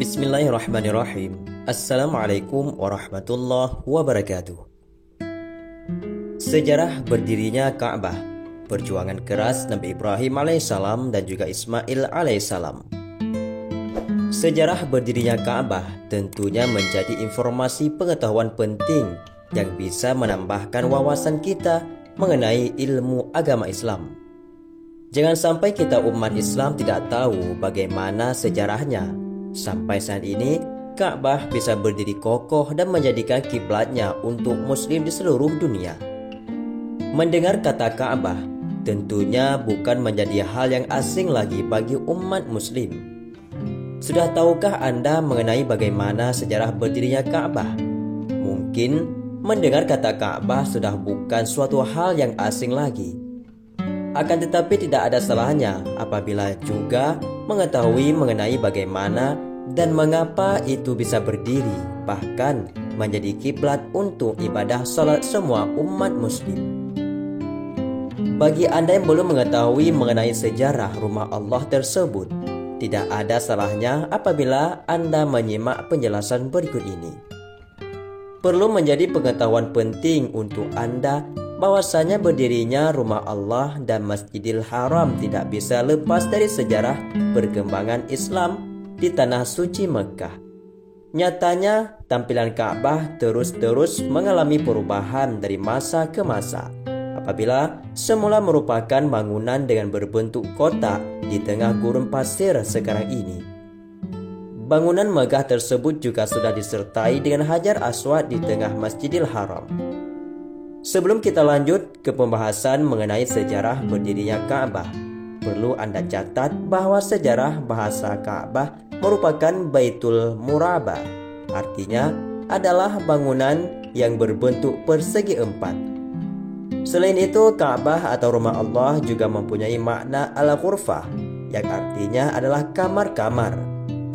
Bismillahirrahmanirrahim. Assalamualaikum warahmatullahi wabarakatuh. Sejarah berdirinya Ka'bah, perjuangan keras Nabi Ibrahim alaihissalam dan juga Ismail alaihissalam. Sejarah berdirinya Ka'bah tentunya menjadi informasi pengetahuan penting yang bisa menambahkan wawasan kita mengenai ilmu agama Islam. Jangan sampai kita umat Islam tidak tahu bagaimana sejarahnya. Sampai saat ini, Ka'bah bisa berdiri kokoh dan menjadikan kiblatnya untuk muslim di seluruh dunia. Mendengar kata Ka'bah tentunya bukan menjadi hal yang asing lagi bagi umat muslim. Sudah tahukah Anda mengenai bagaimana sejarah berdirinya Ka'bah? Mungkin mendengar kata Ka'bah sudah bukan suatu hal yang asing lagi. Akan tetapi tidak ada salahnya apabila juga mengetahui mengenai bagaimana dan mengapa itu bisa berdiri, bahkan menjadi kiblat untuk ibadah salat semua umat muslim. Bagi Anda yang belum mengetahui mengenai sejarah rumah Allah tersebut, tidak ada salahnya apabila Anda menyimak penjelasan berikut ini. Perlu menjadi pengetahuan penting untuk Anda bahwasanya berdirinya rumah Allah dan Masjidil Haram tidak bisa lepas dari sejarah perkembangan Islam di tanah suci Mekah. Nyatanya, tampilan Ka'bah terus-terus mengalami perubahan dari masa ke masa. Apabila semula merupakan bangunan dengan berbentuk kotak di tengah gurun pasir sekarang ini. Bangunan megah tersebut juga sudah disertai dengan Hajar Aswad di tengah Masjidil Haram. Sebelum kita lanjut ke pembahasan mengenai sejarah berdirinya Ka'bah, perlu Anda catat bahwa sejarah bahasa Ka'bah merupakan Baitul Muraba, artinya adalah bangunan yang berbentuk persegi empat. Selain itu, Ka'bah atau rumah Allah juga mempunyai makna al-ghurfah, yang artinya adalah kamar-kamar.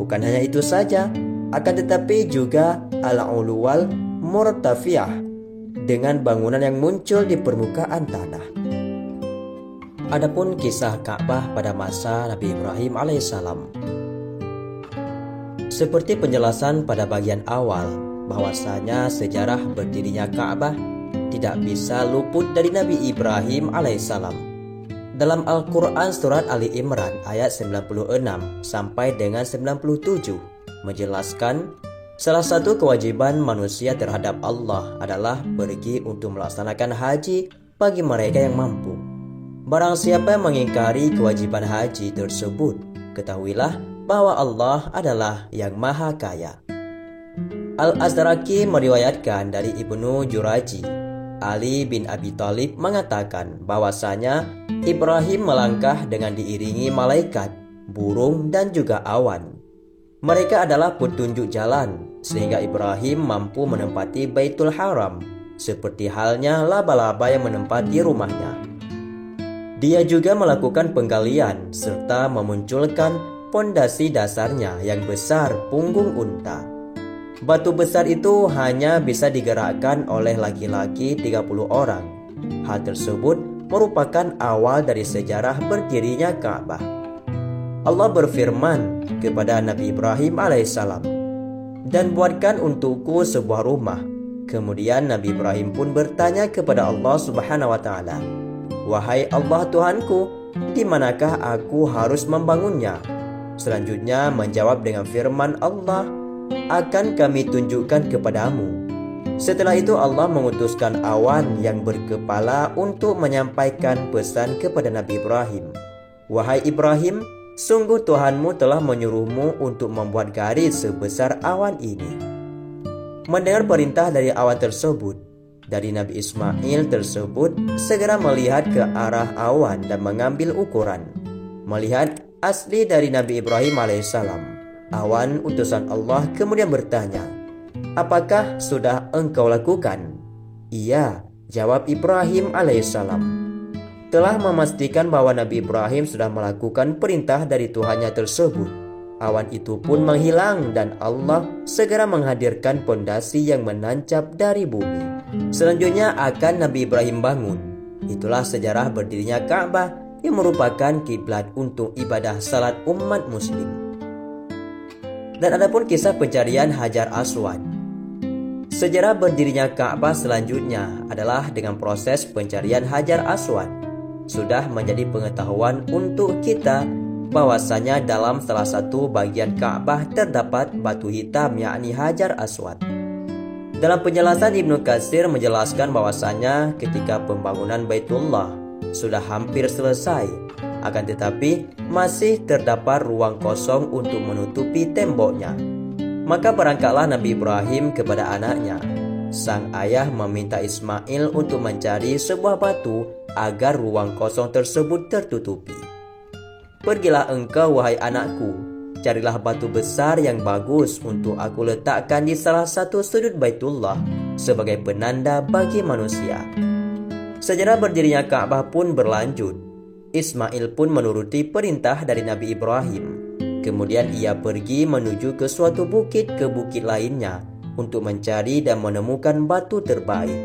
Bukan hanya itu saja, akan tetapi juga al-uluwal murtafiyah, dengan bangunan yang muncul di permukaan tanah. Adapun kisah Ka'bah pada masa Nabi Ibrahim alaihissalam. Seperti penjelasan pada bagian awal, bahwasanya sejarah berdirinya Ka'bah tidak bisa luput dari Nabi Ibrahim alaihissalam. Dalam Al-Quran surat Ali Imran ayat 96 sampai dengan 97 menjelaskan, salah satu kewajiban manusia terhadap Allah adalah pergi untuk melaksanakan haji bagi mereka yang mampu. Barang siapa yang mengingkari kewajiban haji tersebut, ketahuilah bahwa Allah adalah yang maha kaya. Al-Azraqi meriwayatkan dari Ibnu Juraji, Ali bin Abi Thalib mengatakan bahwasanya Ibrahim melangkah dengan diiringi malaikat, burung dan juga awan. Mereka adalah petunjuk jalan, sehingga Ibrahim mampu menempati Baitul Haram, seperti halnya laba-laba yang menempati rumahnya. Dia juga melakukan penggalian, serta memunculkan pondasi dasarnya yang besar punggung unta. Batu besar itu hanya bisa digerakkan oleh laki-laki 30 orang. Hal tersebut merupakan awal dari sejarah berdirinya Ka'bah. Allah berfirman kepada Nabi Ibrahim alaihissalam, "Dan buatkan untukku sebuah rumah." Kemudian Nabi Ibrahim pun bertanya kepada Allah Subhanahu wa taala, "Wahai Allah Tuhanku, di manakah aku harus membangunnya?" Selanjutnya menjawab dengan firman Allah, "Akan kami tunjukkan kepadamu." Setelah itu Allah mengutuskan awan yang berkepala untuk menyampaikan pesan kepada Nabi Ibrahim, "Wahai Ibrahim, sungguh Tuhanmu telah menyuruhmu untuk membuat garis sebesar awan ini." Mendengar perintah dari awan tersebut, dari Nabi Ismail tersebut segera melihat ke arah awan dan mengambil ukuran. Melihat asli dari Nabi Ibrahim alaihissalam, awan utusan Allah kemudian bertanya, "Apakah sudah engkau lakukan?" "Iya," jawab Ibrahim alaihissalam. Telah memastikan bahwa Nabi Ibrahim sudah melakukan perintah dari Tuhannya tersebut. Awan itu pun menghilang dan Allah segera menghadirkan pondasi yang menancap dari bumi. Selanjutnya akan Nabi Ibrahim bangun. Itulah sejarah berdirinya Ka'bah yang merupakan kiblat untuk ibadah salat umat muslim. Dan adapun kisah pencarian Hajar Aswad. Sejarah berdirinya Ka'bah selanjutnya adalah dengan proses pencarian Hajar Aswad. Sudah menjadi pengetahuan untuk kita bahwasanya dalam salah satu bagian Ka'bah terdapat batu hitam yakni Hajar Aswad. Dalam penjelasan Ibnu Katsir menjelaskan bahwasanya ketika pembangunan Baitullah sudah hampir selesai, akan tetapi masih terdapat ruang kosong untuk menutupi temboknya. Maka berangkatlah Nabi Ibrahim kepada anaknya. Sang ayah meminta Ismail untuk mencari sebuah batu agar ruang kosong tersebut tertutupi. Pergilah engkau wahai anakku, carilah batu besar yang bagus untuk aku letakkan di salah satu sudut Baitullah sebagai penanda bagi manusia. Sejarah berdirinya Ka'bah pun berlanjut. Ismail pun menuruti perintah dari Nabi Ibrahim. Kemudian ia pergi menuju ke suatu bukit ke bukit lainnya untuk mencari dan menemukan batu terbaik.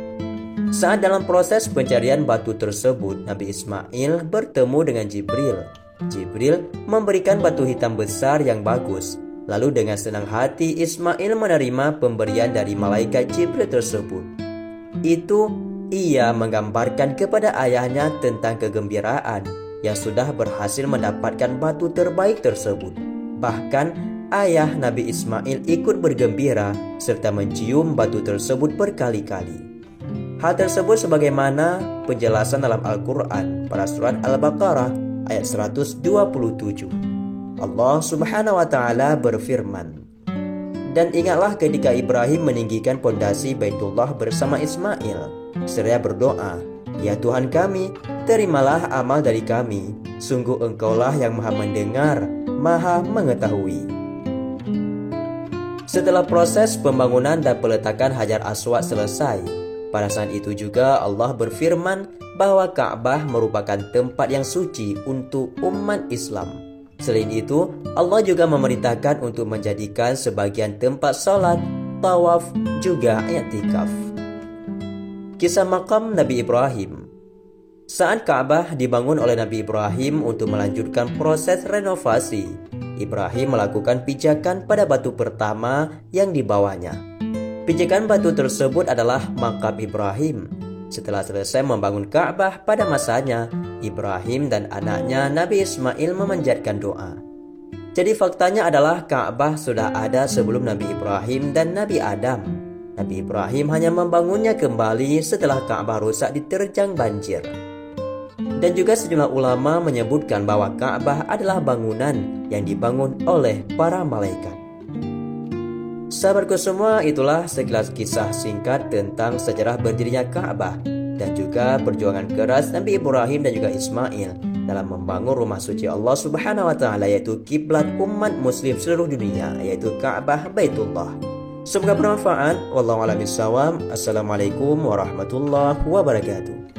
Saat dalam proses pencarian batu tersebut, Nabi Ismail bertemu dengan Jibril. Jibril memberikan batu hitam besar yang bagus. Lalu dengan senang hati Ismail menerima pemberian dari malaikat Jibril tersebut. Itu ia menggambarkan kepada ayahnya tentang kegembiraan yang sudah berhasil mendapatkan batu terbaik tersebut. Bahkan ayah Nabi Ismail ikut bergembira serta mencium batu tersebut berkali-kali. Hal tersebut sebagaimana penjelasan dalam Al-Quran pada surat Al-Baqarah ayat 127. Allah Subhanahu wa Ta'ala berfirman, "Dan ingatlah ketika Ibrahim meninggikan pondasi Baitullah bersama Ismail, seraya berdoa, 'Ya Tuhan kami, terimalah amal dari kami. Sungguh Engkaulah yang Maha mendengar, Maha mengetahui.'" Setelah proses pembangunan dan peletakan Hajar Aswad selesai, pada saat itu juga Allah berfirman bahwa Ka'bah merupakan tempat yang suci untuk umat Islam. Selain itu, Allah juga memerintahkan untuk menjadikan sebagian tempat salat, tawaf, juga i'tikaf. Kisah makam Nabi Ibrahim. Saat Ka'bah dibangun oleh Nabi Ibrahim untuk melanjutkan proses renovasi, Ibrahim melakukan pijakan pada batu pertama yang dibawanya. Pijakan batu tersebut adalah makam Ibrahim. Setelah selesai membangun Ka'bah pada masanya, Ibrahim dan anaknya Nabi Ismail memanjatkan doa. Jadi faktanya adalah Ka'bah sudah ada sebelum Nabi Ibrahim dan Nabi Adam. Nabi Ibrahim hanya membangunnya kembali setelah Ka'bah rusak diterjang banjir. Dan juga sejumlah ulama menyebutkan bahwa Ka'bah adalah bangunan yang dibangun oleh para malaikat. Sahabatku semua, itulah sekilas kisah singkat tentang sejarah berdirinya Ka'bah dan juga perjuangan keras Nabi Ibrahim dan juga Ismail dalam membangun rumah suci Allah Subhanahu wa Ta'ala, yaitu kiblat umat muslim seluruh dunia, yaitu Ka'bah Baitullah. Semoga bermanfaat. Wallahu a'lam bishawab. Assalamualaikum warahmatullahi wabarakatuh.